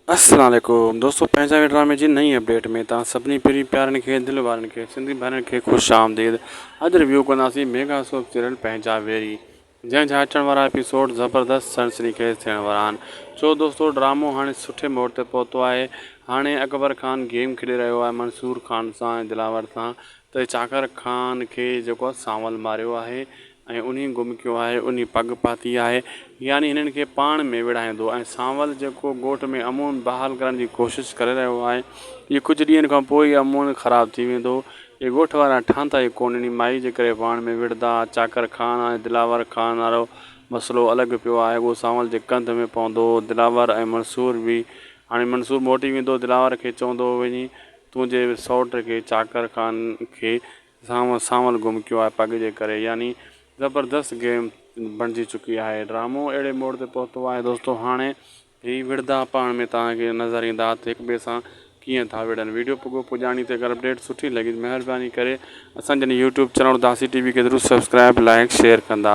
अस्सलाम वालेकुम दोस्तों, पंहिंजा ड्रामे जी नई अपडेट में तव्हां सभिनी पहिरीं प्यारनि खे दिलि वारनि खे सिंधी भाउरनि खे ख़ुशि आमदीद। अॼु रिव्यू कंदासीं मेगा सोप सीरियल पंहिंजा वेरी, जंहिंजा अचण वारा एपिसोड ज़बरदस्त सनसनीखेज़ थियण वारा आहिनि। छो दोस्तों, ड्रामो हाणे सुठे मोड़ ते पहुतो आहे। हाणे अकबर ख़ान गेम खेॾी रहियो आहे मंसूर ख़ान सां ऐं दिलावर सां, त चाकर ख़ान खे जेको आहे सांवल मारियो आहे ऐं उन गुम कयो आहे, उन पग पाती आहे, यानी हिननि खे पाण में विढ़ाईंदो। ऐं सांवल जेको ॻोठ में अमून बहाल करण जी कोशिशि करे रहियो आहे, इहे कुझु ॾींहंनि खां पोइ ई अमून ख़राबु थी वेंदो। इहे ॻोठ वारा ठहंदा ई कोन, इन माई जे करे पाण में विढ़ंदा। चाकर ख़ान ऐं दिलावर ख़ान वारो मसइलो अलॻि पियो आहे, उहो सांवल जे कंध में पवंदो। दिलावर ऐं मंसूर बि हाणे मंसूर मोटी वेंदो, दिलावर खे चवंदो वञी तुंहिंजे सौट खे चाकर ख़ान खे सांवल गुम कयो आहे पग जे करे। यानी ज़बरदस्त गेम बणिजी चुकी आहे। ड्रामो अहिड़े मोड़ ते पहुतो आहे दोस्तों, हाणे हीअ विढ़ंदा पाण में तव्हांखे नज़र ईंदा त हिक ॿिए सां कीअं था विढ़नि। वीडियो पुॻो पुॼाणी ते अगरि अपडेट सुठी लॻी महिरबानी करे असांजे यूट्यूब चैनल दासी टीवी खे ज़रूरु सब्सक्राइब लाइक शेयर कंदा।